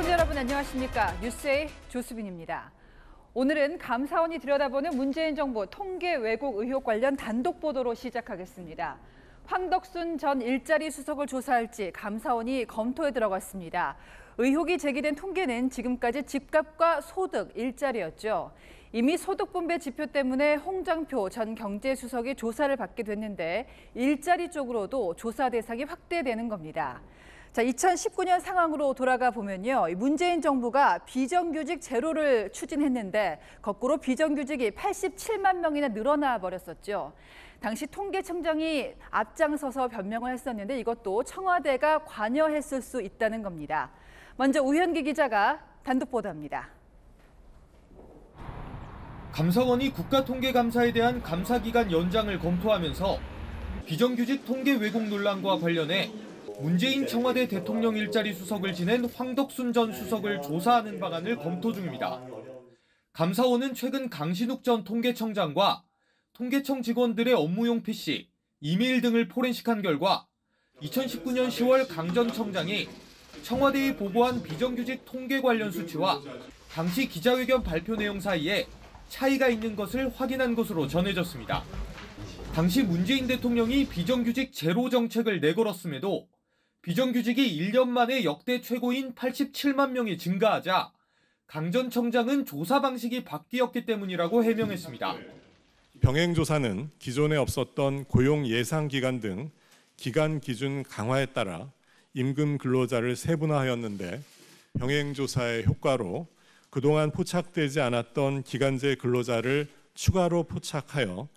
시청자 여러분 안녕하십니까? 뉴스의 조수빈입니다. 오늘은 감사원이 들여다보는 문재인 정부 통계 왜곡 의혹 관련 단독 보도로 시작하겠습니다. 황덕순 전 일자리 수석을 조사할지 감사원이 검토에 들어갔습니다. 의혹이 제기된 통계는 지금까지 집값과 소득, 일자리였죠. 이미 소득분배 지표 때문에 홍장표 전 경제수석이 조사를 받게 됐는데 일자리 쪽으로도 조사 대상이 확대되는 겁니다. 자, 2019년 상황으로 돌아가 보면요. 문재인 정부가 비정규직 제로를 추진했는데 거꾸로 비정규직이 87만 명이나 늘어나 버렸었죠. 당시 통계청장이 앞장서서 변명을 했었는데 이것도 청와대가 관여했을 수 있다는 겁니다. 먼저 우현기 기자가 단독 보도합니다. 감사원이 국가통계감사에 대한 감사기간 연장을 검토하면서 비정규직 통계 왜곡 논란과 관련해 문재인 청와대 대통령 일자리 수석을 지낸 황덕순 전 수석을 조사하는 방안을 검토 중입니다. 감사원은 최근 강신욱 전 통계청장과 통계청 직원들의 업무용 PC, 이메일 등을 포렌식한 결과 2019년 10월 강 전 청장이 청와대에 보고한 비정규직 통계 관련 수치와 당시 기자회견 발표 내용 사이에 차이가 있는 것을 확인한 것으로 전해졌습니다. 당시 문재인 대통령이 비정규직 제로 정책을 내걸었음에도 비정규직이 1년 만에 역대 최고인 87만 명이 증가하자 강 전 청장은 조사 방식이 바뀌었기 때문이라고 해명했습니다. 병행조사는 기존에 없었던 고용 예상 기간 등 기간 기준 강화에 따라 임금 근로자를 세분화하였는데 병행조사의 효과로 그동안 포착되지 않았던 기간제 근로자를 추가로 포착하여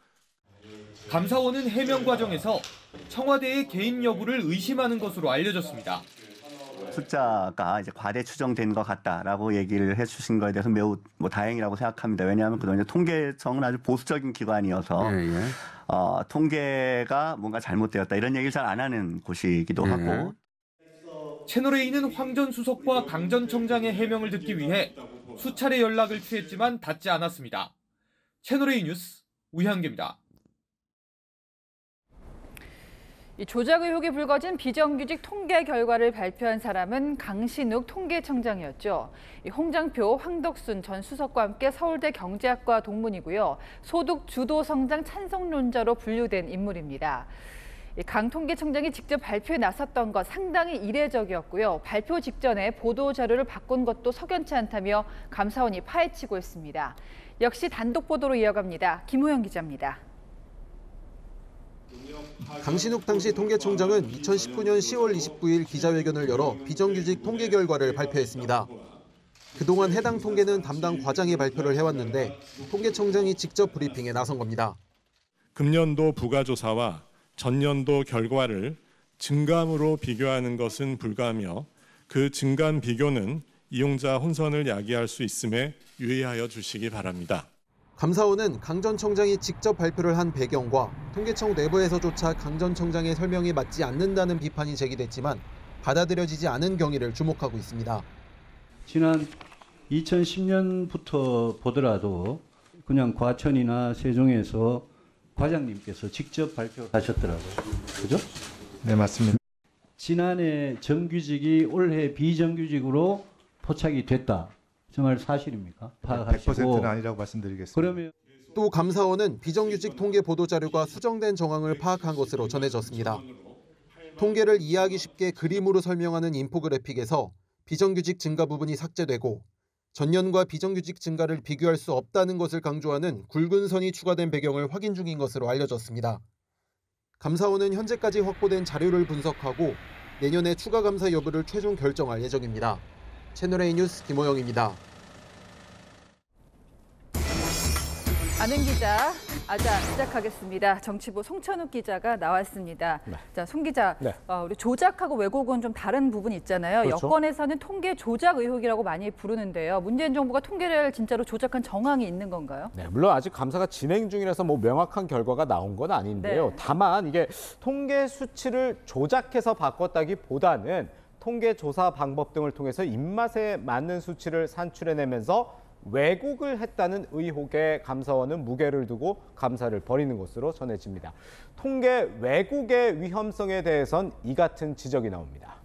감사원은 해명 과정에서 청와대의 개입 여부를 의심하는 것으로 알려졌습니다. 숫자가 이제 과대 추정된 것 같다라고 얘기를 해주신 거에 대해서 매우 다행이라고 생각합니다. 왜냐하면 그동안 통계청은 아주 보수적인 기관이어서 통계가 뭔가 잘못되었다 이런 얘기를 잘 안 하는 곳이기도 하고. 채널A는 황 전 수석과 강 전 청장의 해명을 듣기 위해 수차례 연락을 취했지만 닿지 않았습니다. 채널A 뉴스 우현기입니다. 이 조작 의혹이 불거진 비정규직 통계 결과를 발표한 사람은 강신욱 통계청장이었죠. 홍장표, 황덕순 전 수석과 함께 서울대 경제학과 동문이고요. 소득 주도 성장 찬성론자로 분류된 인물입니다. 강 통계청장이 직접 발표에 나섰던 것 상당히 이례적이었고요. 발표 직전에 보도 자료를 바꾼 것도 석연치 않다며 감사원이 파헤치고 있습니다. 역시 단독 보도로 이어갑니다. 김호영 기자입니다. 강신욱 당시 통계청장은 2019년 10월 29일 기자회견을 열어 비정규직 통계 결과를 발표했습니다. 그동안 해당 통계는 담당 과장이 발표를 해왔는데 통계청장이 직접 브리핑에 나선 겁니다. 금년도 부가조사와 전년도 결과를 증감으로 비교하는 것은 불가하며 그 증감 비교는 이용자 혼선을 야기할 수 있음에 유의하여 주시기 바랍니다. 감사원은 강 전 청장이 직접 발표를 한 배경과 통계청 내부에서조차 강 전 청장의 설명이 맞지 않는다는 비판이 제기됐지만 받아들여지지 않은 경위를 주목하고 있습니다. 지난 2010년부터 보더라도 그냥 과천이나 세종에서 과장님께서 직접 발표하셨더라고요. 그죠? 네, 맞습니다. 지난해 정규직이 올해 비정규직으로 포착이 됐다. 정말 사실입니까? 파악하시고. 100%는 아니라고 말씀드리겠습니다. 그러면 또 감사원은 비정규직 통계 보도자료가 수정된 정황을 파악한 것으로 전해졌습니다. 통계를 이해하기 쉽게 그림으로 설명하는 인포그래픽에서 비정규직 증가 부분이 삭제되고 전년과 비정규직 증가를 비교할 수 없다는 것을 강조하는 굵은 선이 추가된 배경을 확인 중인 것으로 알려졌습니다. 감사원은 현재까지 확보된 자료를 분석하고 내년에 추가 감사 여부를 최종 결정할 예정입니다. 채널A 뉴스 김호영입니다. 아는 기자, 시작하겠습니다. 정치부 송천욱 기자가 나왔습니다. 네. 자, 송 기자, 네. 우리 조작하고 왜곡은 좀 다른 부분이 있잖아요. 그렇죠. 여권에서는 통계 조작 의혹이라고 많이 부르는데요. 문재인 정부가 통계를 진짜로 조작한 정황이 있는 건가요? 네, 물론 아직 감사가 진행 중이라서 명확한 결과가 나온 건 아닌데요. 네. 다만 이게 통계 수치를 조작해서 바꿨다기보다는 통계 조사 방법 등을 통해서 입맛에 맞는 수치를 산출해내면서 왜곡을 했다는 의혹에 감사원은 무게를 두고 감사를 벌이는 것으로 전해집니다. 통계 왜곡의 위험성에 대해선 이 같은 지적이 나옵니다.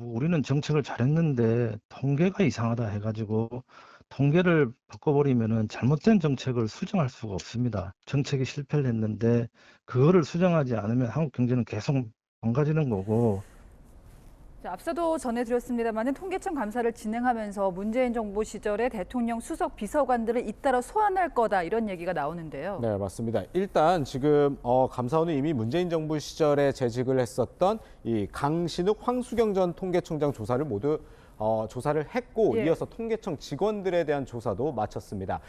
우리는 정책을 잘했는데 통계가 이상하다 해가지고 통계를 바꿔버리면은 잘못된 정책을 수정할 수가 없습니다. 정책이 실패를 했는데 그거를 수정하지 않으면 한국 경제는 계속 망가지는 거고. 자, 앞서도 전해드렸습니다만 통계청 감사를 진행하면서 문재인 정부 시절에 대통령 수석 비서관들을 잇따라 소환할 거다 이런 얘기가 나오는데요. 네, 맞습니다. 일단 지금 감사원은 이미 문재인 정부 시절에 재직을 했었던 이 강신욱, 황수경 전 통계청장 조사를 모두 조사를 했고 예. 이어서 통계청 직원들에 대한 조사도 마쳤습니다.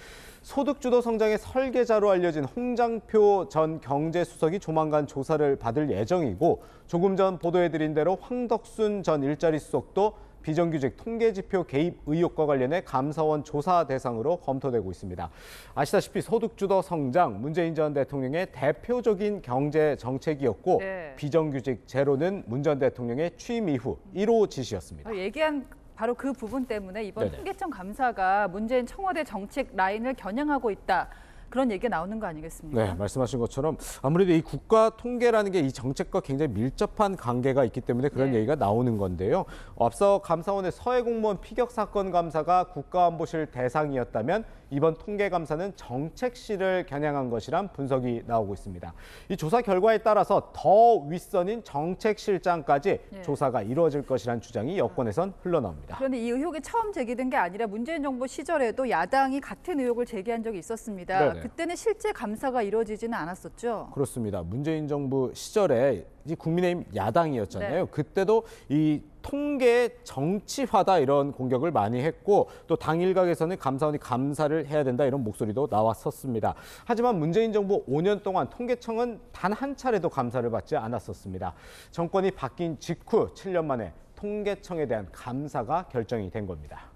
소득주도 성장의 설계자로 알려진 홍장표 전 경제수석이 조만간 조사를 받을 예정이고 조금 전 보도해드린 대로 황덕순 전 일자리 수석도 비정규직 통계지표 개입 의혹과 관련해 감사원 조사 대상으로 검토되고 있습니다. 아시다시피 소득주도 성장, 문재인 전 대통령의 대표적인 경제 정책이었고 네. 비정규직 제로는 문 전 대통령의 취임 이후 1호 지시였습니다. 얘기한 바로 그 부분 때문에 이번 네네. 통계청 감사가 문재인 청와대 정책 라인을 겨냥하고 있다. 그런 얘기가 나오는 거 아니겠습니까? 네, 말씀하신 것처럼 아무래도 이 국가 통계라는 게 이 정책과 굉장히 밀접한 관계가 있기 때문에 그런 네. 얘기가 나오는 건데요. 앞서 감사원의 서해 공무원 피격 사건 감사가 국가안보실 대상이었다면 이번 통계 감사는 정책실을 겨냥한 것이란 분석이 나오고 있습니다. 이 조사 결과에 따라서 더 윗선인 정책실장까지 네. 조사가 이루어질 것이란 주장이 여권에선 흘러나옵니다. 그런데 이 의혹이 처음 제기된 게 아니라 문재인 정부 시절에도 야당이 같은 의혹을 제기한 적이 있었습니다. 네네. 그때는 실제 감사가 이루어지지는 않았었죠. 그렇습니다. 문재인 정부 시절에 이 국민의힘 야당이었잖아요. 네. 그때도 이 통계 정치화다 이런 공격을 많이 했고 또 당 일각에서는 감사원이 감사를 해야 된다 이런 목소리도 나왔었습니다. 하지만 문재인 정부 5년 동안 통계청은 단 한 차례도 감사를 받지 않았었습니다. 정권이 바뀐 직후 7년 만에 통계청에 대한 감사가 결정이 된 겁니다.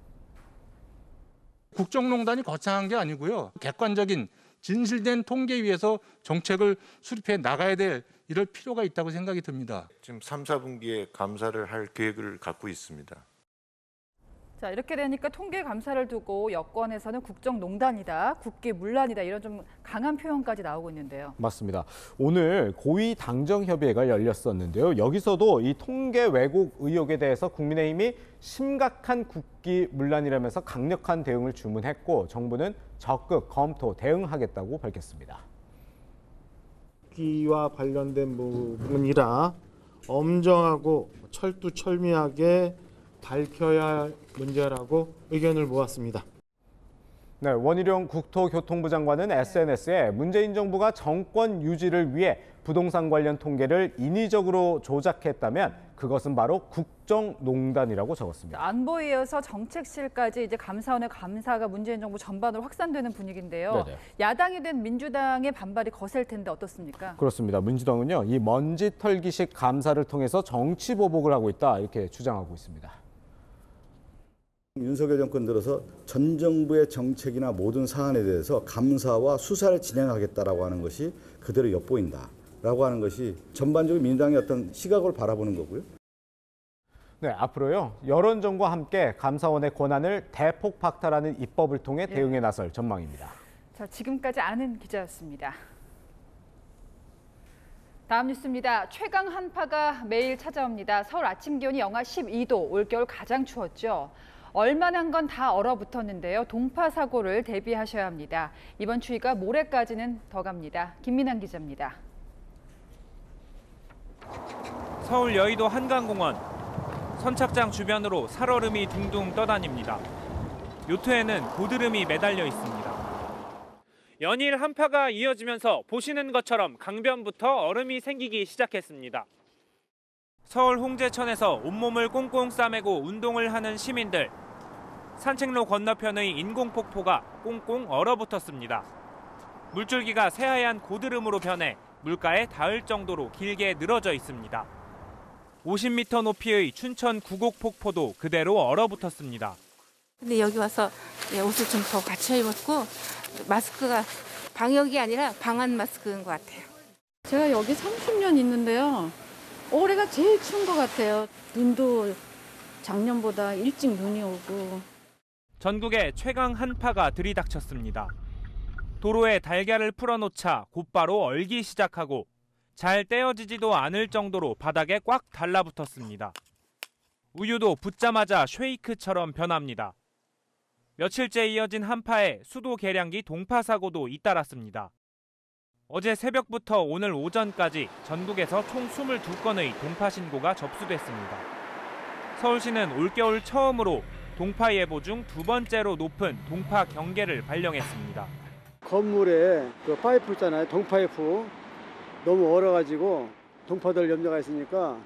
국정농단이 거창한 게 아니고요. 객관적인 진실된 통계 위에서 정책을 수립해 나가야 될 이럴 필요가 있다고 생각이 듭니다. 지금 3, 4분기에 감사를 할 계획을 갖고 있습니다. 자, 이렇게 되니까 통계 감사를 두고 여권에서는 국정농단이다, 국기문란이다 이런 좀 강한 표현까지 나오고 있는데요. 맞습니다. 오늘 고위 당정협의회가 열렸었는데요. 여기서도 이 통계 왜곡 의혹에 대해서 국민의힘이 심각한 국기문란이라면서 강력한 대응을 주문했고 정부는 적극 검토 대응하겠다고 밝혔습니다. 국기와 관련된 부분이라 엄정하고 철두철미하게 밝혀야 할 문제라고 의견을 모았습니다. 네, 원희룡 국토교통부 장관은 SNS에 문재인 정부가 정권 유지를 위해 부동산 관련 통계를 인위적으로 조작했다면 그것은 바로 국정농단이라고 적었습니다. 안보에 이어서 정책실까지 이제 감사원의 감사가 문재인 정부 전반으로 확산되는 분위기인데요. 네네. 야당이 된 민주당의 반발이 거셀 텐데 어떻습니까? 그렇습니다. 민주당은요, 이 먼지 털기식 감사를 통해서 정치 보복을 하고 있다 이렇게 주장하고 있습니다. 윤석열 정권 들어서 전 정부의 정책이나 모든 사안에 대해서 감사와 수사를 진행하겠다라고 하는 것이 그대로 엿보인다라고 하는 것이 전반적으로 민주당의 어떤 시각을 바라보는 거고요. 네, 앞으로요 여론전과 함께 감사원의 권한을 대폭 박탈하는 입법을 통해 대응에 나설 전망입니다. 자, 지금까지 아는 기자였습니다. 다음 뉴스입니다. 최강 한파가 매일 찾아옵니다. 서울 아침 기온이 영하 12도, 올겨울 가장 추웠죠. 얼만한 건 다 얼어붙었는데요. 동파 사고를 대비하셔야 합니다. 이번 추위가 모레까지는 더 갑니다. 김민환 기자입니다. 서울 여의도 한강공원. 선착장 주변으로 살얼음이 둥둥 떠다닙니다. 요트에는 고드름이 매달려 있습니다. 연일 한파가 이어지면서 보시는 것처럼 강변부터 얼음이 생기기 시작했습니다. 서울 홍제천에서 온몸을 꽁꽁 싸매고 운동을 하는 시민들. 산책로 건너편의 인공폭포가 꽁꽁 얼어붙었습니다. 물줄기가 새하얀 고드름으로 변해 물가에 닿을 정도로 길게 늘어져 있습니다. 50m 높이의 춘천 구곡폭포도 그대로 얼어붙었습니다. 근데 여기 와서 옷을 좀 더 갖춰 입었고 마스크가 방역이 아니라 방한 마스크인 것 같아요. 제가 여기 30년 있는데요. 올해가 제일 추운 것 같아요. 눈도 작년보다 일찍 눈이 오고. 전국에 최강 한파가 들이닥쳤습니다. 도로에 달걀을 풀어놓자 곧바로 얼기 시작하고 잘 떼어지지도 않을 정도로 바닥에 꽉 달라붙었습니다. 우유도 붓자마자 쉐이크처럼 변합니다. 며칠째 이어진 한파에 수도 계량기 동파 사고도 잇따랐습니다. 어제 새벽부터 오늘 오전까지 전국에서 총 22건의 동파 신고가 접수됐습니다. 서울시는 올겨울 처음으로 동파 예보 중 두 번째로 높은 동파 경계를 발령했습니다. 건물에 그 파이프 있잖아요. 동파이프 너무 얼어가지고 동파될 염려가 있으니까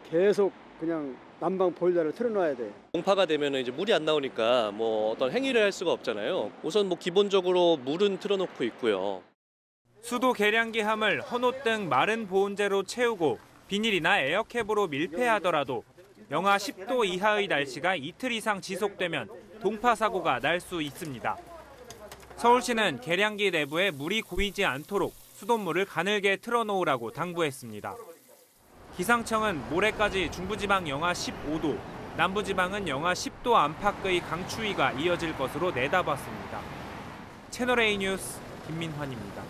계속 그냥 난방 보일러를 틀어놔야 돼요. 동파가 되면 이제 물이 안 나오니까 뭐 어떤 행위를 할 수가 없잖아요. 우선 뭐 기본적으로 물은 틀어놓고 있고요. 수도 계량기 함을 헌옷 등 마른 보온재로 채우고 비닐이나 에어캡으로 밀폐하더라도 영하 10도 이하의 날씨가 이틀 이상 지속되면 동파 사고가 날 수 있습니다. 서울시는 계량기 내부에 물이 고이지 않도록 수돗물을 가늘게 틀어놓으라고 당부했습니다. 기상청은 모레까지 중부지방 영하 15도, 남부지방은 영하 10도 안팎의 강추위가 이어질 것으로 내다봤습니다. 채널A 뉴스 김민환입니다.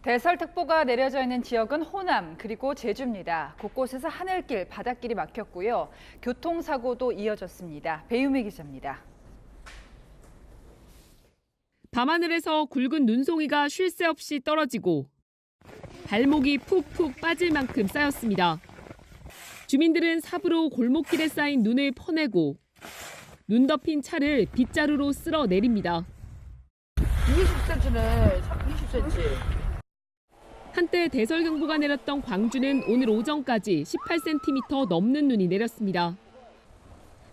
대설특보가 내려져 있는 지역은 호남 그리고 제주입니다. 곳곳에서 하늘길, 바닷길이 막혔고요. 교통사고도 이어졌습니다. 배유미 기자입니다. 밤하늘에서 굵은 눈송이가 쉴 새 없이 떨어지고 발목이 푹푹 빠질 만큼 쌓였습니다. 주민들은 삽으로 골목길에 쌓인 눈을 퍼내고 눈 덮인 차를 빗자루로 쓸어 내립니다. 20cm네, 20cm. 한때 대설경보가 내렸던 광주는 오늘 오전까지 18cm 넘는 눈이 내렸습니다.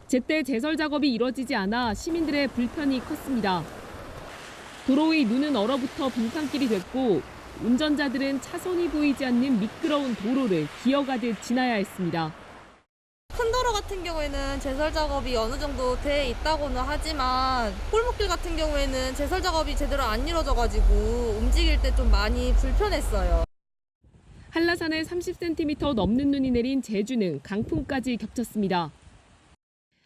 제때 제설 작업이 이뤄지지 않아 시민들의 불편이 컸습니다. 도로 위 눈은 얼어붙어 빙판길이 됐고 운전자들은 차선이 보이지 않는 미끄러운 도로를 기어가듯 지나야 했습니다. 큰 도로 같은 경우에는 제설 작업이 어느 정도 돼 있다고는 하지만 골목길 같은 경우에는 제설 작업이 제대로 안 이루어져가지고 움직일 때 좀 많이 불편했어요. 한라산에 30cm 넘는 눈이 내린 제주는 강풍까지 겹쳤습니다.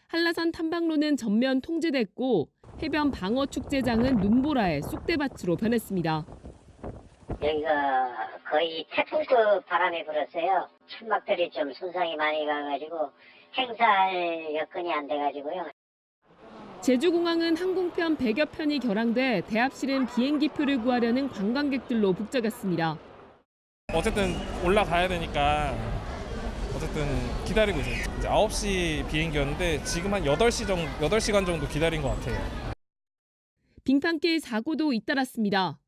한라산 탐방로는 전면 통제됐고 해변 방어축제장은 눈보라의 쑥대밭으로 변했습니다. 여기가 거의 태풍급 바람이 불었어요. 천막들이 좀 손상이 많이 가가지고 행사할 여건이 안 돼가지고요. 제주공항은 항공편 100여 편이 결항돼 대합실은 비행기표를 구하려는 관광객들로 북적였습니다. 어쨌든 올라가야 되니까 어쨌든 기다리고 있어요. 이제 9시 비행기였는데 지금 한 8시간 정도 기다린 것 같아요. 빙판길 사고도 잇따랐습니다.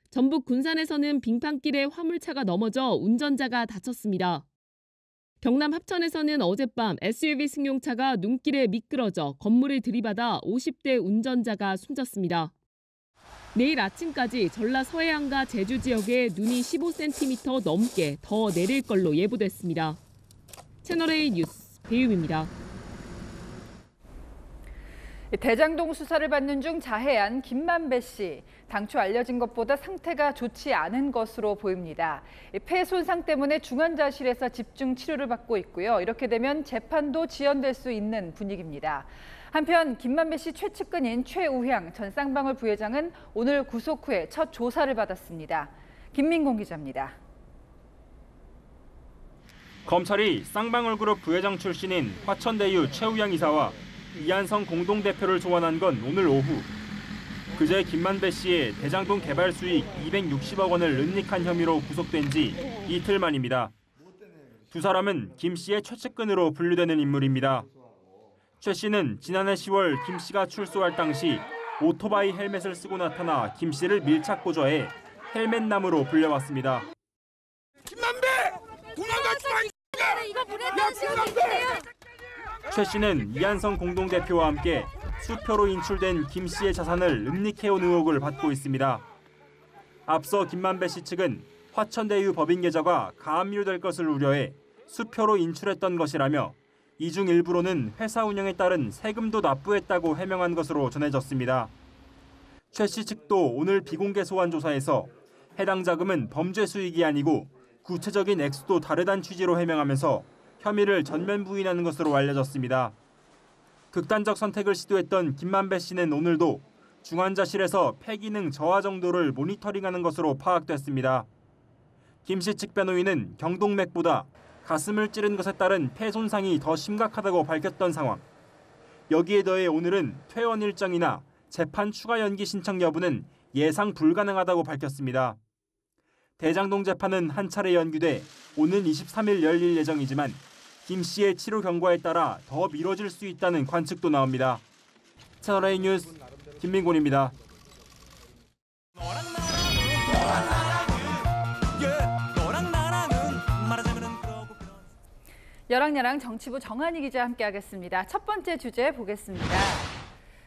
전북 군산에서는 빙판길에 화물차가 넘어져 운전자가 다쳤습니다. 경남 합천에서는 어젯밤 SUV 승용차가 눈길에 미끄러져 건물을 들이받아 50대 운전자가 숨졌습니다. 내일 아침까지 전라 서해안과 제주 지역에 눈이 15cm 넘게 더 내릴 걸로 예보됐습니다. 채널A 뉴스 배유미입니다. 대장동 수사를 받는 중 자해한 김만배 씨. 당초 알려진 것보다 상태가 좋지 않은 것으로 보입니다. 폐 손상 때문에 중환자실에서 집중 치료를 받고 있고요. 이렇게 되면 재판도 지연될 수 있는 분위기입니다. 한편 김만배 씨 최측근인 최우향 전 쌍방울 부회장은 오늘 구속 후에 첫 조사를 받았습니다. 김민공 기자입니다. 검찰이 쌍방울그룹 부회장 출신인 화천대유 최우향 이사와 이한성 공동대표를 소환한 건 오늘 오후. 그제 김만배 씨의 대장동 개발 수익 260억 원을 은닉한 혐의로 구속된 지 이틀 만입니다. 두 사람은 김 씨의 최측근으로 분류되는 인물입니다. 최 씨는 지난해 10월 김 씨가 출소할 당시 오토바이 헬멧을 쓰고 나타나 김 씨를 밀착 고조해 헬멧남으로 불려왔습니다. 김만배! 도망가지 마! 이거 보냈다는 최 씨는 이한성 공동대표와 함께 수표로 인출된 김 씨의 자산을 은닉해온 의혹을 받고 있습니다. 앞서 김만배 씨 측은 화천대유 법인 계좌가 가압류될 것을 우려해 수표로 인출했던 것이라며 이 중 일부로는 회사 운영에 따른 세금도 납부했다고 해명한 것으로 전해졌습니다. 최 씨 측도 오늘 비공개 소환 조사에서 해당 자금은 범죄 수익이 아니고 구체적인 액수도 다르다는 취지로 해명하면서 혐의를 전면 부인하는 것으로 알려졌습니다. 극단적 선택을 시도했던 김만배 씨는 오늘도 중환자실에서 폐기능 저하 정도를 모니터링하는 것으로 파악됐습니다. 김 씨 측 변호인은 경동맥보다 가슴을 찌른 것에 따른 폐 손상이 더 심각하다고 밝혔던 상황. 여기에 더해 오늘은 퇴원 일정이나 재판 추가 연기 신청 여부는 예상 불가능하다고 밝혔습니다. 대장동 재판은 한 차례 연기돼 오는 23일 열릴 예정이지만 김 씨의 치료 경과에 따라 더 미뤄질 수 있다는 관측도 나옵니다. 채널A 뉴스 김민곤입니다. 여랑야랑 정치부 정한희 기자 함께하겠습니다. 첫 번째 주제 보겠습니다.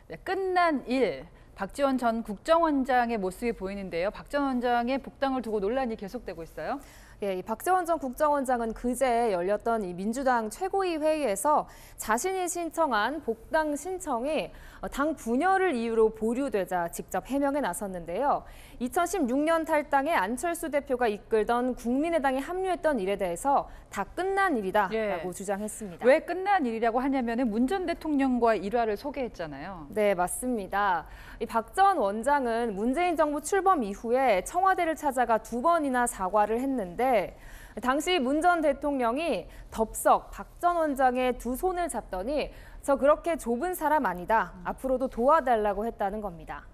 네, 끝난 일. 박지원 전 국정원장의 모습이 보이는데요. 박 전 원장의 복당을 두고 논란이 계속되고 있어요. 예, 이 박지원 전 국정원장은 그제 열렸던 이 민주당 최고위 회의에서 자신이 신청한 복당 신청이 당 분열을 이유로 보류되자 직접 해명에 나섰는데요. 2016년 탈당에 안철수 대표가 이끌던 국민의당에 합류했던 일에 대해서 다 끝난 일이다라고 주장했습니다. 왜 끝난 일이라고 하냐면은 문 전 대통령과 일화를 소개했잖아요. 네, 맞습니다. 이 박 전 원장은 문재인 정부 출범 이후에 청와대를 찾아가 2번이나 사과를 했는데 당시 문 전 대통령이 덥석 박 전 원장의 두 손을 잡더니 저 그렇게 좁은 사람 아니다. 앞으로도 도와달라고 했다는 겁니다.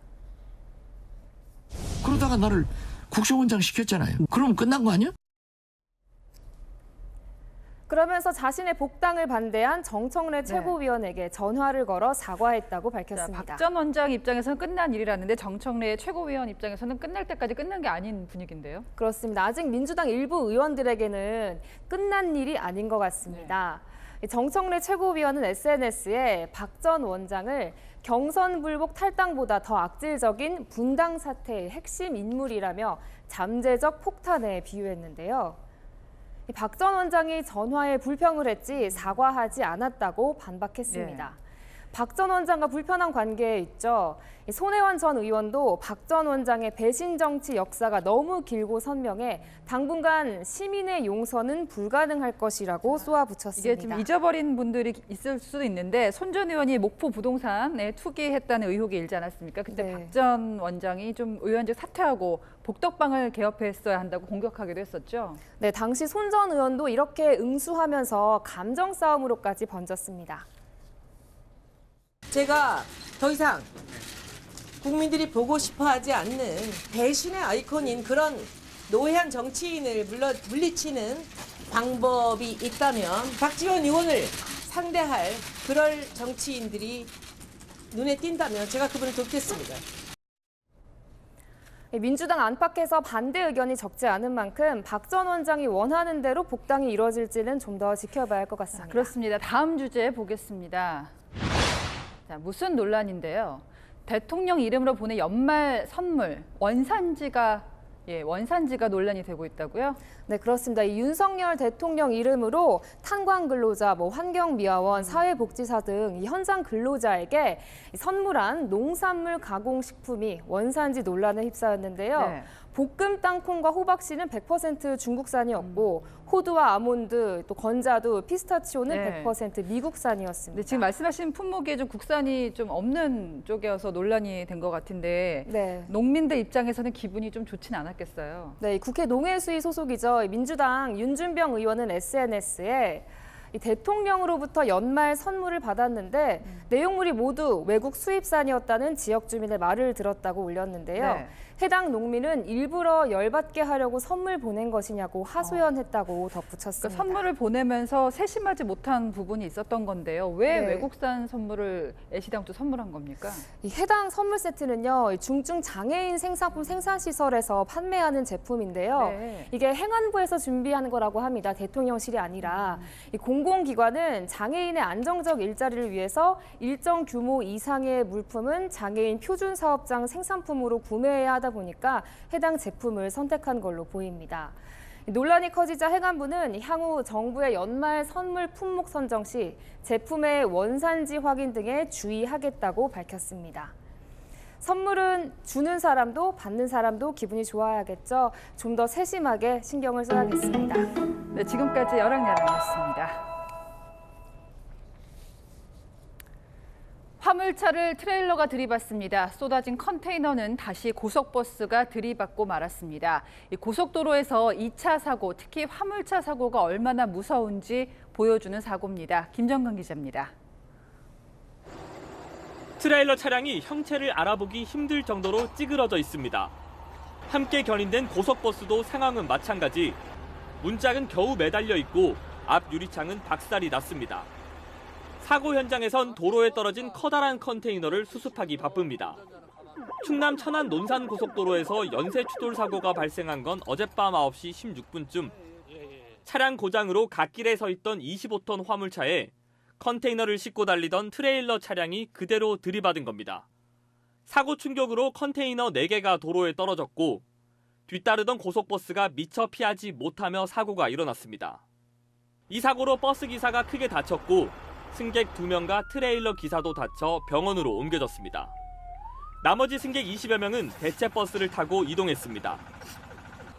그러다가 나를 국정원장 시켰잖아요. 그럼 끝난 거 아니야? 그러면서 자신의 복당을 반대한 정청래 최고위원에게 전화를 걸어 사과했다고 밝혔습니다. 박 전 원장 입장에서는 끝난 일이라는데 정청래 최고위원 입장에서는 끝날 때까지 끝난 게 아닌 분위기인데요. 그렇습니다. 아직 민주당 일부 의원들에게는 끝난 일이 아닌 것 같습니다. 정청래 최고위원은 SNS에 박 전 원장을 경선 불복 탈당보다 더 악질적인 분당 사태의 핵심 인물이라며 잠재적 폭탄에 비유했는데요. 박 전 원장이 전화에 불평을 했지 사과하지 않았다고 반박했습니다. 박 전 원장과 불편한 관계에 있죠. 손혜원 전 의원도 박 전 원장의 배신 정치 역사가 너무 길고 선명해 당분간 시민의 용서는 불가능할 것이라고 쏘아붙였습니다. 이게 좀 잊어버린 분들이 있을 수도 있는데 손 전 의원이 목포 부동산에 투기했다는 의혹이 일지 않았습니까? 그때 박 전 원장이 좀 의원직 사퇴하고 복덕방을 개업했어야 한다고 공격하기도 했었죠. 네, 당시 손 전 의원도 이렇게 응수하면서 감정 싸움으로까지 번졌습니다. 제가 더 이상 국민들이 보고 싶어하지 않는 배신의 아이콘인 그런 노회한 정치인을 물리치는 방법이 있다면 박지원 의원을 상대할 그럴 정치인들이 눈에 띈다면 제가 그분을 돕겠습니다. 민주당 안팎에서 반대 의견이 적지 않은 만큼 박 전 원장이 원하는 대로 복당이 이뤄질지는 좀 더 지켜봐야 할 것 같습니다. 그렇습니다. 다음 주제 보겠습니다. 자, 무슨 논란인데요. 대통령 이름으로 보낸 연말 선물 원산지가 논란이 되고 있다고요? 네, 그렇습니다. 이 윤석열 대통령 이름으로 탄광 근로자, 환경미화원, 사회복지사 등 이 현장 근로자에게 선물한 농산물 가공식품이 원산지 논란에 휩싸였는데요. 볶음 땅콩과 호박씨는 100% 중국산이었고 호두와 아몬드, 또 건자두, 피스타치오는 100% 미국산이었습니다. 지금 말씀하신 품목이 좀 국산이 좀 없는 쪽이어서 논란이 된 것 같은데 농민들 입장에서는 기분이 좀 좋지는 않았겠어요. 네, 국회 농해수위 소속이죠. 민주당 윤준병 의원은 SNS에 이 대통령으로부터 연말 선물을 받았는데 내용물이 모두 외국 수입산이었다는 지역 주민의 말을 들었다고 올렸는데요. 해당 농민은 일부러 열받게 하려고 선물 보낸 것이냐고 하소연했다고 덧붙였습니다. 그러니까 선물을 보내면서 세심하지 못한 부분이 있었던 건데요. 왜 외국산 선물을 애시당초 선물한 겁니까? 이 해당 선물 세트는요, 중증 장애인 생산품 생산시설에서 판매하는 제품인데요. 이게 행안부에서 준비한 거라고 합니다. 대통령실이 아니라. 이 공공기관은 장애인의 안정적 일자리를 위해서 일정 규모 이상의 물품은 장애인 표준사업장 생산품으로 구매해야 하다 보니까 해당 제품을 선택한 걸로 보입니다. 논란이 커지자 행안부는 향후 정부의 연말 선물 품목 선정 시 제품의 원산지 확인 등에 주의하겠다고 밝혔습니다. 선물은 주는 사람도 받는 사람도 기분이 좋아야겠죠. 좀 더 세심하게 신경을 써야겠습니다. 네, 지금까지 여랑야랑이었습니다. 화물차를 트레일러가 들이받습니다. 쏟아진 컨테이너는 다시 고속버스가 들이받고 말았습니다. 이 고속도로에서 2차 사고, 특히 화물차 사고가 얼마나 무서운지 보여주는 사고입니다. 김정근 기자입니다. 트레일러 차량이 형체를 알아보기 힘들 정도로 찌그러져 있습니다. 함께 견인된 고속버스도 상황은 마찬가지. 문짝은 겨우 매달려 있고 앞 유리창은 박살이 났습니다. 사고 현장에선 도로에 떨어진 커다란 컨테이너를 수습하기 바쁩니다. 충남 천안 논산 고속도로에서 연쇄 추돌 사고가 발생한 건 어젯밤 9시 16분쯤. 차량 고장으로 갓길에 서 있던 25톤 화물차에 컨테이너를 싣고 달리던 트레일러 차량이 그대로 들이받은 겁니다. 사고 충격으로 컨테이너 4개가 도로에 떨어졌고 뒤따르던 고속버스가 미처 피하지 못하며 사고가 일어났습니다. 이 사고로 버스 기사가 크게 다쳤고 승객 2명과 트레일러 기사도 다쳐 병원으로 옮겨졌습니다. 나머지 승객 20여 명은 대체 버스를 타고 이동했습니다.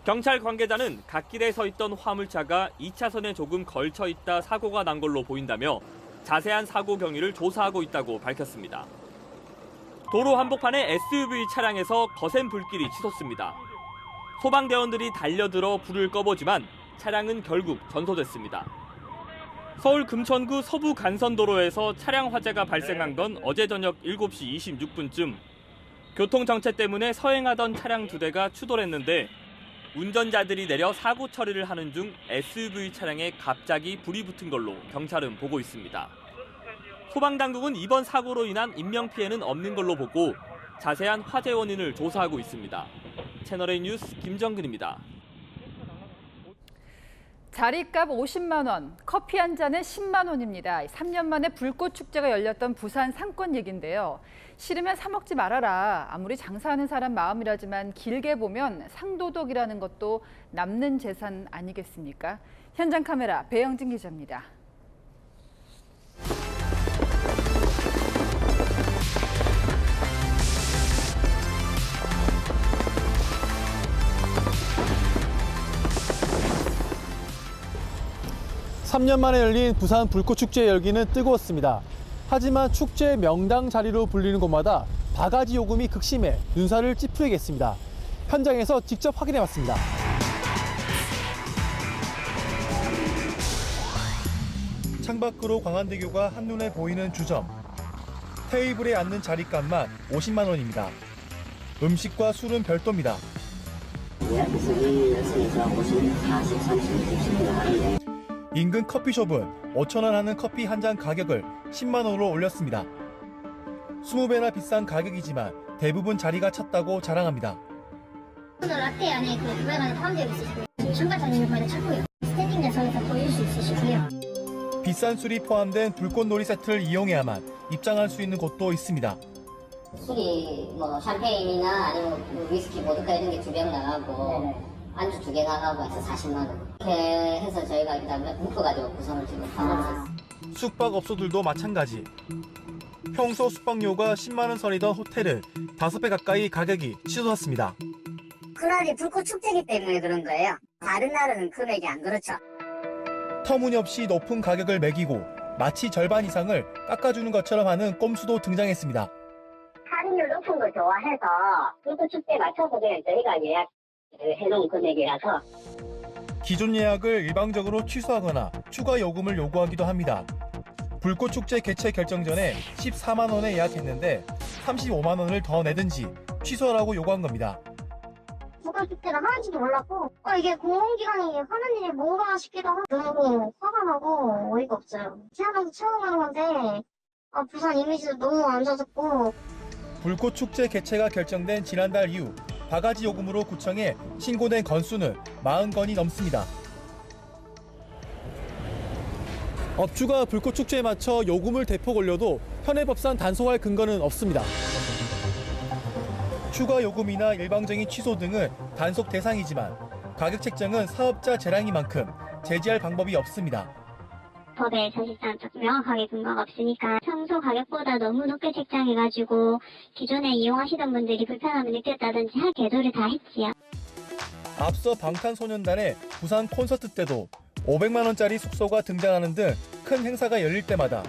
경찰 관계자는 갓길에 서 있던 화물차가 2차선에 조금 걸쳐 있다 사고가 난 걸로 보인다며 자세한 사고 경위를 조사하고 있다고 밝혔습니다. 도로 한복판의 SUV 차량에서 거센 불길이 치솟습니다. 소방대원들이 달려들어 불을 꺼보지만 차량은 결국 전소됐습니다. 서울 금천구 서부 간선도로에서 차량 화재가 발생한 건 어제 저녁 7시 26분쯤. 교통정체 때문에 서행하던 차량 2대가 추돌했는데 운전자들이 내려 사고 처리를 하는 중 SUV 차량에 갑자기 불이 붙은 걸로 경찰은 보고 있습니다. 소방당국은 이번 사고로 인한 인명피해는 없는 걸로 보고 자세한 화재 원인을 조사하고 있습니다. 채널A 뉴스 김정근입니다. 자리값 50만 원, 커피 한 잔에 10만 원입니다. 3년 만에 불꽃축제가 열렸던 부산 상권 얘기인데요. 싫으면 사 먹지 말아라. 아무리 장사하는 사람 마음이라지만 길게 보면 상도덕이라는 것도 남는 재산 아니겠습니까? 현장 카메라 배영진 기자입니다. (3년) 만에 열린 부산 불꽃축제 열기는 뜨거웠습니다. 하지만 축제 명당 자리로 불리는 곳마다 바가지 요금이 극심해 눈살을 찌푸리게 했습니다. 현장에서 직접 확인해봤습니다. 창밖으로 광안대교가 한눈에 보이는 주점. 테이블에 앉는 자리값만 50만 원입니다. 음식과 술은 별도입니다. 인근 커피숍은 5천 원 하는 커피 한 잔 가격을 10만 원으로 올렸습니다. 20배나 비싼 가격이지만 대부분 자리가 찼다고 자랑합니다. 라떼 안에 그 900원에 파운드가 있으시고요. 중간장 있는 거에다 찾고요. 스탠딩 좌석에서 보일 수 있으시고요. 비싼 술이 포함된 불꽃놀이 세트를 이용해야만 입장할 수 있는 곳도 있습니다. 술이 뭐 샴페인이나 아니면 위스키, 보드카 이런 게 2병 나가고 안주 2개 나가고 해서 40만 원. 이렇게 해서 저희가 일단 묶어가지고 구성을 지금 하고 있습니다. 숙박업소들도 마찬가지. 평소 숙박료가 10만 원 선이던 호텔은 5배 가까이 가격이 치솟았습니다. 그날이 불꽃 축제이기 때문에 그런 거예요. 다른 날은 금액이 안 그렇죠. 터무니없이 높은 가격을 매기고 마치 절반 이상을 깎아주는 것처럼 하는 꼼수도 등장했습니다. 할인율 높은 걸 좋아해서 불꽃 축제에 맞춰서 그냥 저희가 예약해놓은 금액이라서 기존 예약을 일방적으로 취소하거나 추가 요금을 요구하기도 합니다. 불꽃축제 개최 결정 전에 14만 원에 예약했는데 35만 원을 더 내든지 취소하라고 요구한 겁니다. 불꽃축제를 하는지도 몰랐고 이게 공공기관이 하는 일이 뭔가 싶기도 하고 너무 화가 나고 어이가 없어요. 태어나서 처음 하는 건데 부산 이미지도 너무 안 좋아졌고 불꽃축제 개최가 결정된 지난달 이후 바가지 요금으로 구청에 신고된 건수는 40건이 넘습니다. 업주가 불꽃축제에 맞춰 요금을 대폭 올려도 현행법상 단속할 근거는 없습니다. 추가 요금이나 일방적인 취소 등은 단속 대상이지만 가격 책정은 사업자 재량인 만큼 제지할 방법이 없습니다. 법에 사실상 명확하게 근거가 없으니까 평소 가격보다 너무 높게 책정해가지고 기존에 이용하시던 분들이 불편함을 느꼈다든지 할 계도를 다 했지요. 앞서 방탄소년단의 부산 콘서트 때도 500만 원짜리 숙소가 등장하는 등 큰 행사가 열릴 때마다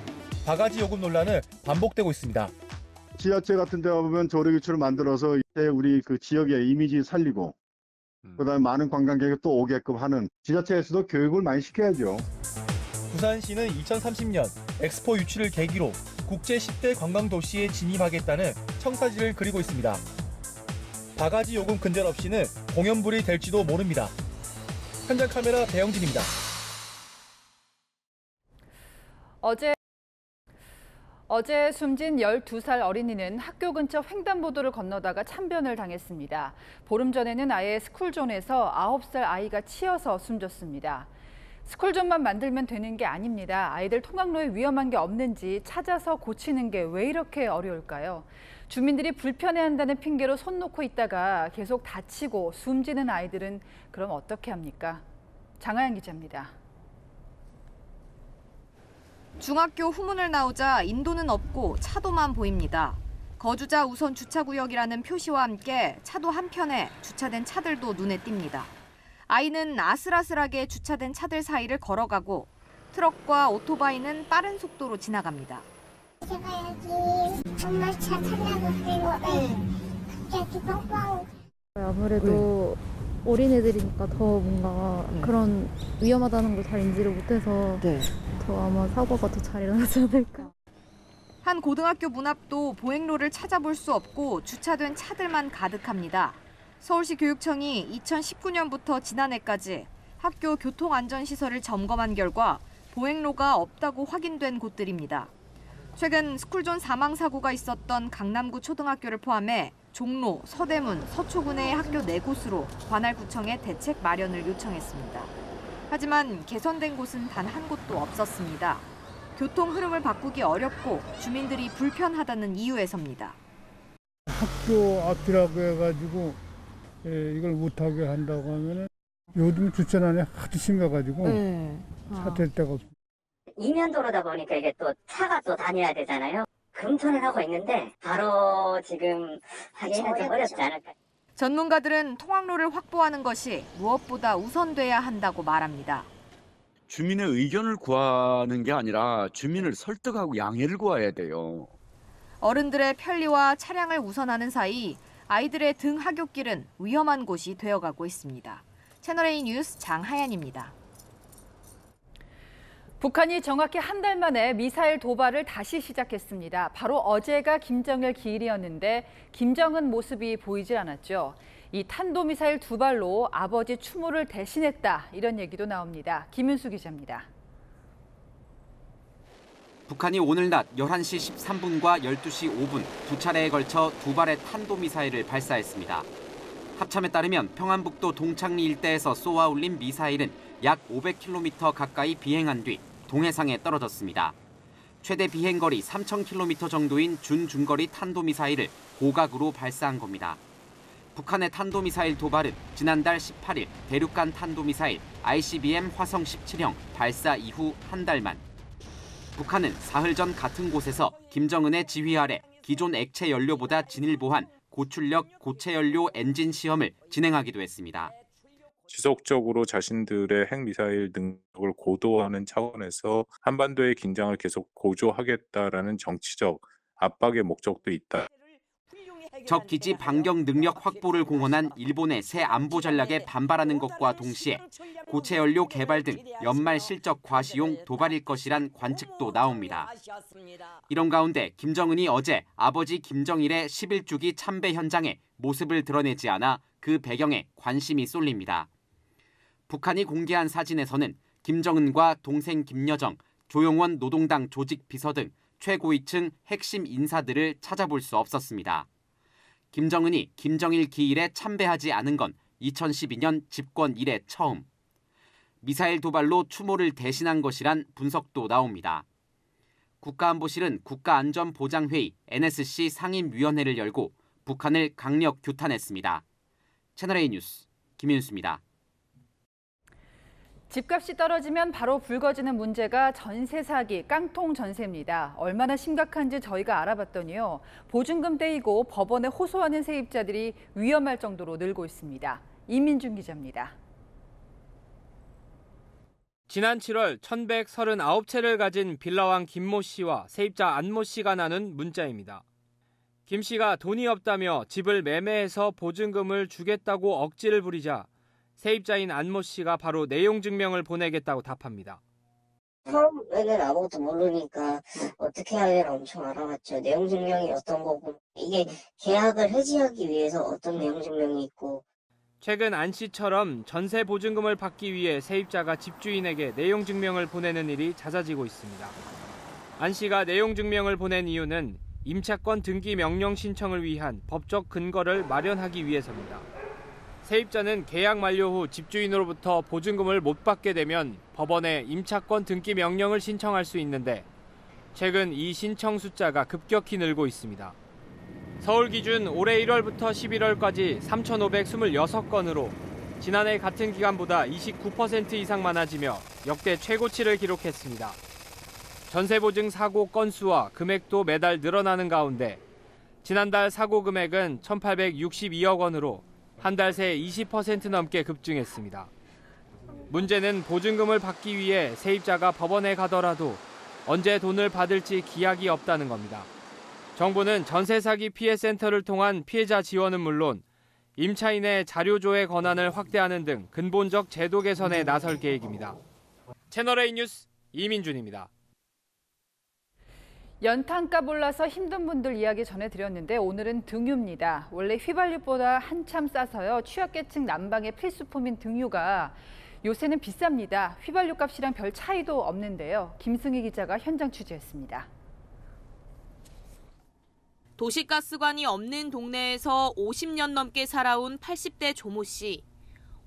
바가지 요금 논란은 반복되고 있습니다. 지자체 같은 데 가보면 조례규칙을 만들어서 이때 우리 그 지역의 이미지 살리고 그다음에 많은 관광객이 또 오게끔 하는 지자체에서도 교육을 많이 시켜야죠. 부산시는 2030년 엑스포 유치를 계기로 국제 10대 관광도시에 진입하겠다는 청사진을 그리고 있습니다. 바가지 요금 근절 없이는 공연불이 될지도 모릅니다. 현장 카메라 배영진입니다. 어제 숨진 12살 어린이는 학교 근처 횡단보도를 건너다가 참변을 당했습니다. 보름 전에는 아예 스쿨존에서 9살 아이가 치여서 숨졌습니다. 스쿨존만 만들면 되는 게 아닙니다. 아이들 통학로에 위험한 게 없는지 찾아서 고치는 게 왜 이렇게 어려울까요? 주민들이 불편해한다는 핑계로 손 놓고 있다가 계속 다치고 숨지는 아이들은 그럼 어떻게 합니까? 장하연 기자입니다. 중학교 후문을 나오자 인도는 없고 차도만 보입니다. 거주자 우선 주차구역이라는 표시와 함께 차도 한편에 주차된 차들도 눈에 띕니다. 아이는 아슬아슬하게 주차된 차들 사이를 걸어가고 트럭과 오토바이는 빠른 속도로 지나갑니다. 제가 여기 엄마 차 타려고 그리고 갑자기 뻥뻥. 아무래도 어린애들이니까 더 뭔가 그런 위험하다는 걸 잘 인지를 못해서 더 아마 사고가 더 잘 일어나지 않을까. 한 고등학교 문 앞도 보행로를 찾아볼 수 없고 주차된 차들만 가득합니다. 서울시 교육청이 2019년부터 지난해까지 학교 교통안전시설을 점검한 결과 보행로가 없다고 확인된 곳들입니다. 최근 스쿨존 사망 사고가 있었던 강남구 초등학교를 포함해 종로, 서대문, 서초군의 학교 4곳으로 관할구청에 대책 마련을 요청했습니다. 하지만 개선된 곳은 단 한 곳도 없었습니다. 교통 흐름을 바꾸기 어렵고 주민들이 불편하다는 이유에서입니다. 학교 앞이라고 해가지고 이걸 못하게 한다고 하면은 요즘 주차난이 하도 심해가지고 차 댈 데가 없어요. 이면도로다 보니까 이게 또 차가 또 다녀야 되잖아요. 검토는 하고 있는데 바로 지금 하기는 좀 어렵지 않을까. 전문가들은 통학로를 확보하는 것이 무엇보다 우선돼야 한다고 말합니다. 주민의 의견을 구하는 게 아니라 주민을 설득하고 양해를 구해야 돼요. 어른들의 편리와 차량을 우선하는 사이 아이들의 등 하굣길은 위험한 곳이 되어가고 있습니다. 채널A 뉴스 장하연입니다. 북한이 정확히 한 달 만에 미사일 도발을 다시 시작했습니다. 바로 어제가 김정일 기일이었는데 김정은 모습이 보이질 않았죠. 이 탄도미사일 2발로 아버지 추모를 대신했다, 이런 얘기도 나옵니다. 김윤수 기자입니다. 북한이 오늘 낮 11시 13분과 12시 5분 두 차례에 걸쳐 2발의 탄도미사일을 발사했습니다. 합참에 따르면 평안북도 동창리 일대에서 쏘아 올린 미사일은 약 500km 가까이 비행한 뒤 동해상에 떨어졌습니다. 최대 비행거리 3,000km 정도인 준중거리 탄도미사일을 고각으로 발사한 겁니다. 북한의 탄도미사일 도발은 지난달 18일 대륙간 탄도미사일 ICBM 화성 17형 발사 이후 한 달 만. 북한은 사흘 전 같은 곳에서 김정은의 지휘 아래 기존 액체 연료보다 진일보한 고출력 고체 연료 엔진 시험을 진행하기도 했습니다. 지속적으로 자신들의 핵미사일 능력을 고도화하는 차원에서 한반도의 긴장을 계속 고조하겠다라는 정치적 압박의 목적도 있다. 적 기지 반경 능력 확보를 공언한 일본의 새 안보 전략에 반발하는 것과 동시에 고체 연료 개발 등 연말 실적 과시용 도발일 것이란 관측도 나옵니다. 이런 가운데 김정은이 어제 아버지 김정일의 11주기 참배 현장에 모습을 드러내지 않아 그 배경에 관심이 쏠립니다. 북한이 공개한 사진에서는 김정은과 동생 김여정, 조용원 노동당 조직 비서 등 최고위층 핵심 인사들을 찾아볼 수 없었습니다. 김정은이 김정일 기일에 참배하지 않은 건 2012년 집권 이래 처음. 미사일 도발로 추모를 대신한 것이란 분석도 나옵니다. 국가안보실은 국가안전보장회의 NSC 상임위원회를 열고 북한을 강력 규탄했습니다. 채널A 뉴스 김윤수입니다. 집값이 떨어지면 바로 불거지는 문제가 전세 사기, 깡통 전세입니다. 얼마나 심각한지 저희가 알아봤더니요. 보증금 떼이고 법원에 호소하는 세입자들이 위험할 정도로 늘고 있습니다. 이민준 기자입니다. 지난 7월 1,139채를 가진 빌라왕 김모 씨와 세입자 안모 씨가 나눈 문자입니다. 김 씨가 돈이 없다며 집을 매매해서 보증금을 주겠다고 억지를 부리자 세입자인 안모 씨가 바로 내용 증명을 보내겠다고 답합니다. 처음에는 아무것도 모르니까 어떻게 해야 되나 엄청 알아봤죠. 내용 증명이 어떤 거고, 이게 계약을 해지하기 위해서 어떤 내용 증명이 있고. 최근 안 씨처럼 전세 보증금을 받기 위해 세입자가 집주인에게 내용 증명을 보내는 일이 잦아지고 있습니다. 안 씨가 내용 증명을 보낸 이유는 임차권 등기 명령 신청을 위한 법적 근거를 마련하기 위해서입니다. 세입자는 계약 만료 후 집주인으로부터 보증금을 못 받게 되면 법원에 임차권 등기 명령을 신청할 수 있는데 최근 이 신청 숫자가 급격히 늘고 있습니다. 서울 기준 올해 1월부터 11월까지 3,526건으로 지난해 같은 기간보다 29% 이상 많아지며 역대 최고치를 기록했습니다. 전세보증 사고 건수와 금액도 매달 늘어나는 가운데 지난달 사고 금액은 1,862억 원으로 한 달 새 20% 넘게 급증했습니다. 문제는 보증금을 받기 위해 세입자가 법원에 가더라도 언제 돈을 받을지 기약이 없다는 겁니다. 정부는 전세 사기 피해 센터를 통한 피해자 지원은 물론 임차인의 자료조회 권한을 확대하는 등 근본적 제도 개선에 나설 계획입니다. 채널A 뉴스 이민준입니다. 연탄값 올라서 힘든 분들 이야기 전해드렸는데 오늘은 등유입니다. 원래 휘발유보다 한참 싸서요. 취약계층 난방의 필수품인 등유가 요새는 비쌉니다. 휘발유 값이랑 별 차이도 없는데요. 김승희 기자가 현장 취재했습니다. 도시가스관이 없는 동네에서 50년 넘게 살아온 80대 조모 씨.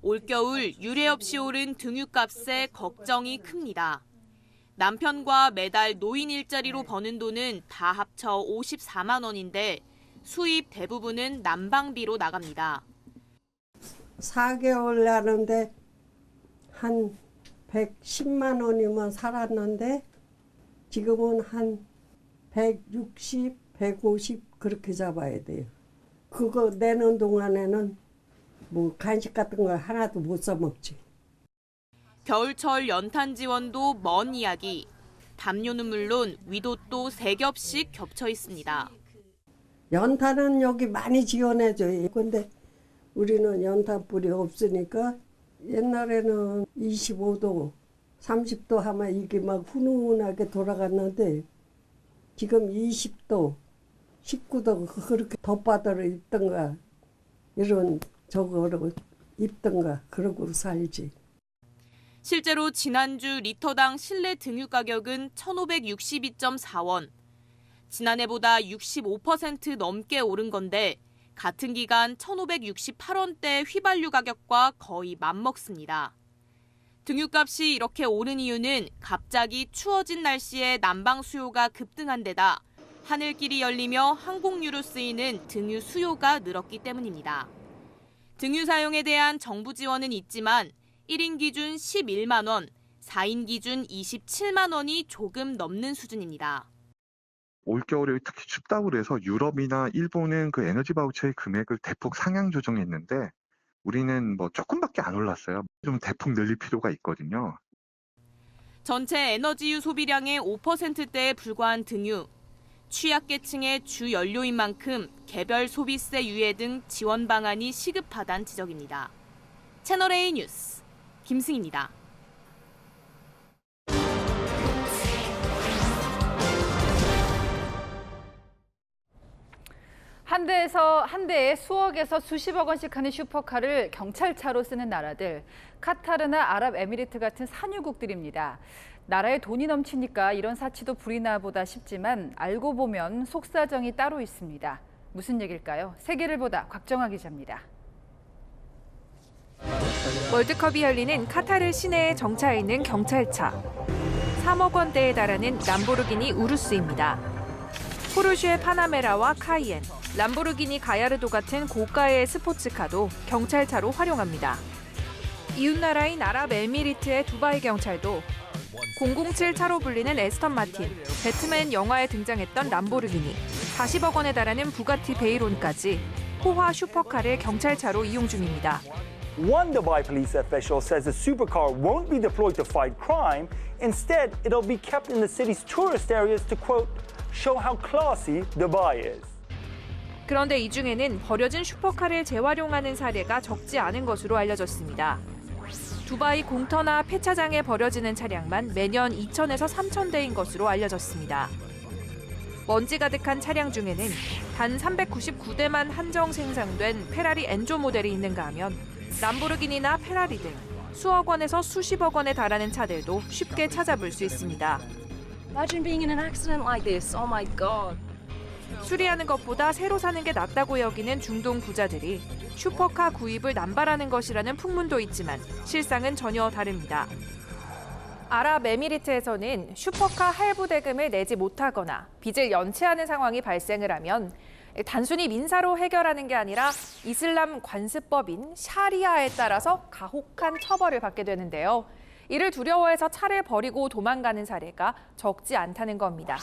올겨울 유례 없이 오른 등유값에 걱정이 큽니다. 남편과 매달 노인 일자리로 버는 돈은 다 합쳐 54만 원인데 수입 대부분은 난방비로 나갑니다. 4개월 하는데 한 110만 원이면 살았는데 지금은 한 160, 150 그렇게 잡아야 돼요. 그거 내는 동안에는 뭐 간식 같은 거 하나도 못 사 먹지. 겨울철 연탄 지원도 먼 이야기. 담요는 물론 위도도 3겹씩 겹쳐 있습니다. 연탄은 여기 많이 지원해줘요. 근데 우리는 연탄불이 없으니까 옛날에는 25도, 30도 하면 이게 막 훈훈하게 돌아갔는데 지금 20도, 19도 그렇게 덧바다로 입던가 이런 저거로 입던가 그러고 살지. 실제로 지난주 리터당 실내 등유 가격은 1,562.4원. 지난해보다 65% 넘게 오른 건데 같은 기간 1,568원대 휘발유 가격과 거의 맞먹습니다. 등유값이 이렇게 오른 이유는 갑자기 추워진 날씨에 난방 수요가 급등한 데다 하늘길이 열리며 항공유로 쓰이는 등유 수요가 늘었기 때문입니다. 등유 사용에 대한 정부 지원은 있지만 1인 기준 11만 원, 4인 기준 27만 원이 조금 넘는 수준입니다. 올겨울에 특히 춥다고 그래서 유럽이나 일본은 그 에너지 바우처의 금액을 대폭 상향 조정했는데 우리는 뭐 조금밖에 안 올랐어요. 좀 대폭 늘릴 필요가 있거든요. 전체 에너지유 소비량의 5%대에 불과한 등유. 취약계층의 주 연료인 만큼 개별 소비세 유예 등 지원 방안이 시급하다는 지적입니다. 채널A 뉴스 김승희입니다. 한 대에 수억에서 수십억 원씩 하는 슈퍼카를 경찰차로 쓰는 나라들, 카타르나 아랍에미리트 같은 산유국들입니다. 나라에 돈이 넘치니까 이런 사치도 불이나 보다 싶지만 알고 보면 속사정이 따로 있습니다. 무슨 얘기일까요? 세계를 보다 곽정아 기자입니다. 월드컵이 열리는 카타르 시내에 정차해 있는 경찰차. 3억 원대에 달하는 람보르기니 우루스입니다. 포르쉐 파나메라와 카이엔, 람보르기니 가야르도 같은 고가의 스포츠카도 경찰차로 활용합니다. 이웃나라인 아랍에미리트의 두바이 경찰도 007 차로 불리는 에스턴 마틴, 배트맨 영화에 등장했던 람보르기니, 40억 원에 달하는 부가티 베이론까지 호화 슈퍼카를 경찰차로 이용 중입니다. One Dubai police official says the supercar won't be deployed to fight crime. Instead, it'll be kept in the city's tourist areas to, quote, show how classy Dubai is. 그런데 이 중에는 버려진 슈퍼카를 재활용하는 사례가 적지 않은 것으로 알려졌습니다. 두바이 공터나 폐차장에 버려지는 차량만 매년 2,000에서 3,000대인 것으로 알려졌습니다. 먼지 가득한 차량 중에는 단 399대만 한정 생산된 페라리 엔조 모델이 있는가 하면 람보르기니나 페라리 등 수억 원에서 수십억 원에 달하는 차들도 쉽게 찾아볼 수 있습니다. Imagine being in an accident like this. Oh my God. 수리하는 것보다 새로 사는 게 낫다고 여기는 중동 부자들이 슈퍼카 구입을 남발하는 것이라는 풍문도 있지만 실상은 전혀 다릅니다. 아랍에미리트에서는 슈퍼카 할부 대금을 내지 못하거나 빚을 연체하는 상황이 발생을 하면 단순히 민사로 해결하는 게 아니라 이슬람 관습법인 샤리아에 따라서 가혹한 처벌을 받게 되는데요. 이를 두려워해서 차를 버리고 도망가는 사례가 적지 않다는 겁니다.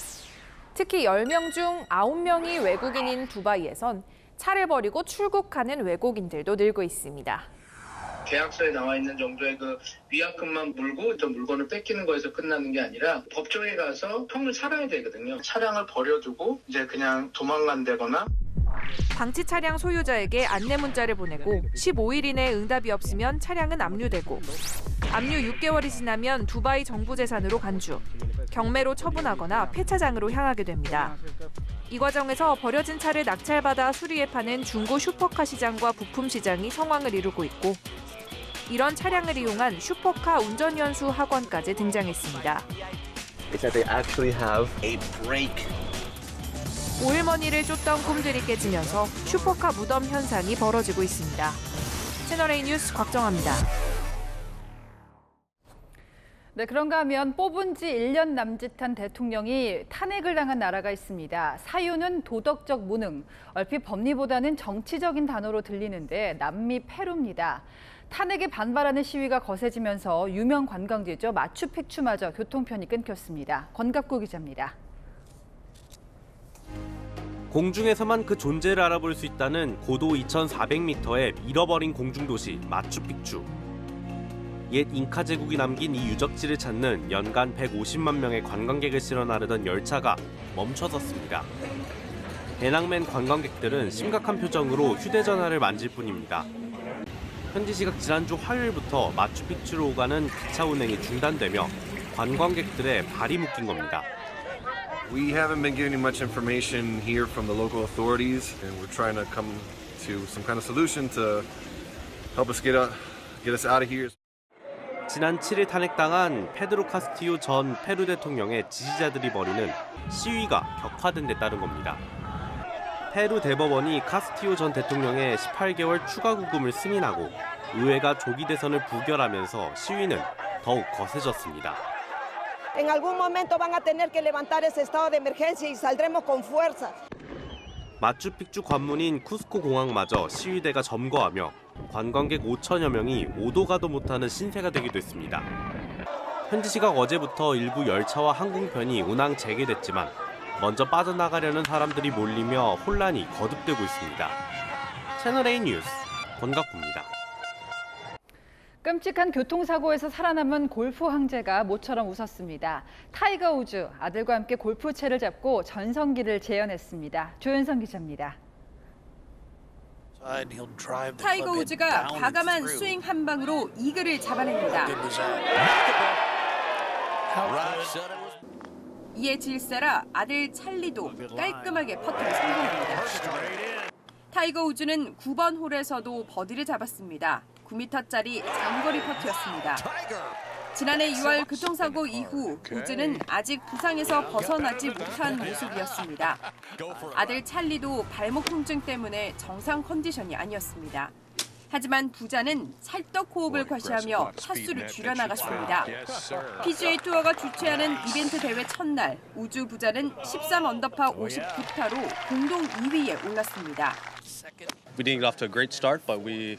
특히 10명 중 9명이 외국인인 두바이에선 차를 버리고 출국하는 외국인들도 늘고 있습니다. 계약서에 나와 있는 정도의 그 위약금만 물고 또 물건을 뺏기는 거에서 끝나는 게 아니라 법정에 가서 형을 살아야 되거든요. 차량을 버려두고 이제 그냥 도망간다거나. 방치 차량 소유자에게 안내 문자를 보내고 15일 이내 응답이 없으면 차량은 압류되고 압류 6개월이 지나면 두바이 정부 재산으로 간주, 경매로 처분하거나 폐차장으로 향하게 됩니다. 이 과정에서 버려진 차를 낙찰받아 수리해 파는 중고 슈퍼카 시장과 부품 시장이 성황을 이루고 있고 이런 차량을 이용한 슈퍼카 운전 연수 학원까지 등장했습니다. 오일머니를 쫓던 꿈들이 깨지면서 슈퍼카 무덤 현상이 벌어지고 있습니다. 채널A 뉴스 곽정아입니다. 네, 그런가 하면 뽑은 지 1년 남짓한 대통령이 탄핵을 당한 나라가 있습니다. 사유는 도덕적 무능, 얼핏 법리보다는 정치적인 단어로 들리는데 남미 페루입니다. 탄핵에 반발하는 시위가 거세지면서 유명 관광지죠. 마추픽추마저 교통편이 끊겼습니다. 권갑구 기자입니다. 공중에서만 그 존재를 알아볼 수 있다는 고도 2,400m의 잃어버린 공중도시 마추픽추. 옛 잉카 제국이 남긴 이 유적지를 찾는 연간 150만 명의 관광객을 실어 나르던 열차가 멈춰섰습니다. 배낭맨 관광객들은 심각한 표정으로 휴대전화를 만질 뿐입니다. 현지 시각 지난주 화요일부터 마추픽추로 오가는 기차 운행이 중단되며 관광객들의 발이 묶인 겁니다. We haven't been getting much information here from the local authorities, and we're trying to come to some kind of solution to help us get us out of here. 지난 7일 탄핵당한 페드로 카스티유 전 페루 대통령의 지지자들이 벌이는 시위가 격화된 데 따른 겁니다. 페루 대법원이 카스티유 전 대통령의 18개월 추가 구금을 승인하고 의회가 조기 대선을 부결하면서 시위는 더욱 거세졌습니다. En algún momento van a tener que levantar ese estado de emergencia y saldremos con fuerza. 마추픽추 관문인 쿠스코 공항마저 시위대가 점거하며 관광객 5천여 명이 오도 가도 못하는 신세가 되기도 했습니다. 현지 시각 어제부터 일부 열차와 항공편이 운항 재개됐지만 먼저 빠져나가려는 사람들이 몰리며 혼란이 거듭되고 있습니다. 채널A 뉴스 권갑구입니다. 끔찍한 교통사고에서 살아남은 골프 황제가 모처럼 웃었습니다. 타이거 우즈, 아들과 함께 골프채를 잡고 전성기를 재현했습니다. 조현성 기자입니다. 타이거 우즈가 과감한 스윙 한 방으로 이글을 잡아냅니다. 이에 질세라 아들 찰리도 깔끔하게 퍼트를 성공합니다. 타이거 우즈는 9번 홀에서도 버디를 잡았습니다. 9m짜리 장거리 퍼트였습니다. 지난해 2월 교통사고 이후 우즈는 아직 부상에서 벗어나지 못한 모습이었습니다. 아들 찰리도 발목 통증 때문에 정상 컨디션이 아니었습니다. 하지만 부자는 찰떡 호흡을 과시하며 타수를 줄여나갔습니다. PGA 투어가 주최하는 이벤트 대회 첫날 우즈 부자는 13 언더파 59타로 공동 2위에 올랐습니다. We didn't get off to a great start, but we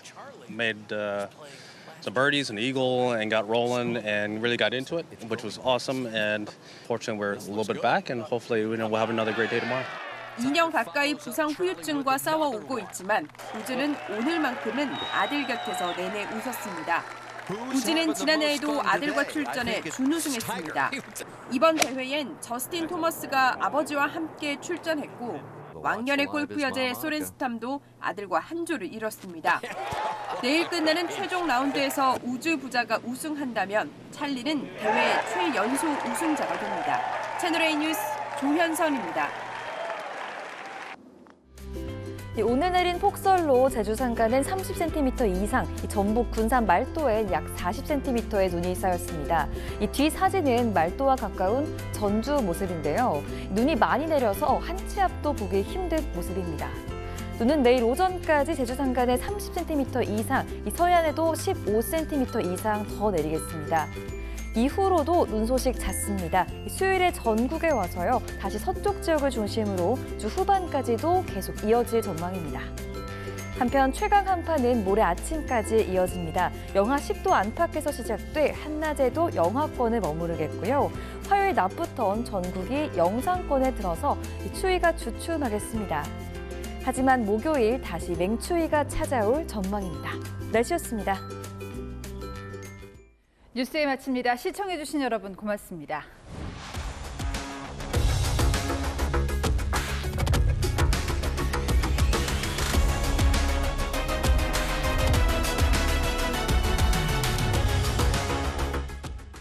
made some birdies, an eagle, and got rolling and really got into it, which was awesome. And fortunately, we're a little bit back, and hopefully, we'll have another great day tomorrow. 2년 가까이 부상 후유증과 싸워오고 있지만 우주는 오늘만큼은 아들 곁에서 내내 웃었습니다. 우주는 지난해에도 아들과 출전해 준우승했습니다. 이번 대회엔 저스틴 토머스가 아버지와 함께 출전했고 왕년의 골프 여제 소렌 스탐도 아들과 한 조를 이뤘습니다. 내일 끝나는 최종 라운드에서 우주 부자가 우승한다면 찰리는 대회 최연소 우승자가 됩니다. 채널A 뉴스 조현선입니다. 오늘 내린 폭설로 제주 산간은 30cm 이상, 전북 군산 말도엔 약 40cm의 눈이 쌓였습니다. 이 뒤 사진은 말도와 가까운 전주 모습인데요. 눈이 많이 내려서 한 치 앞도 보기 힘든 모습입니다. 눈은 내일 오전까지 제주 산간에 30cm 이상, 서해안에도 15cm 이상 더 내리겠습니다. 이후로도 눈 소식 잦습니다. 수요일에 전국에 와서요. 다시 서쪽 지역을 중심으로 주 후반까지도 계속 이어질 전망입니다. 한편 최강 한파는 모레 아침까지 이어집니다. 영하 10도 안팎에서 시작돼 한낮에도 영하권을 머무르겠고요. 화요일 낮부터는 전국이 영상권에 들어서 추위가 주춤하겠습니다. 하지만 목요일 다시 맹추위가 찾아올 전망입니다. 날씨였습니다. 뉴스에 마칩니다. 시청해주신 여러분 고맙습니다.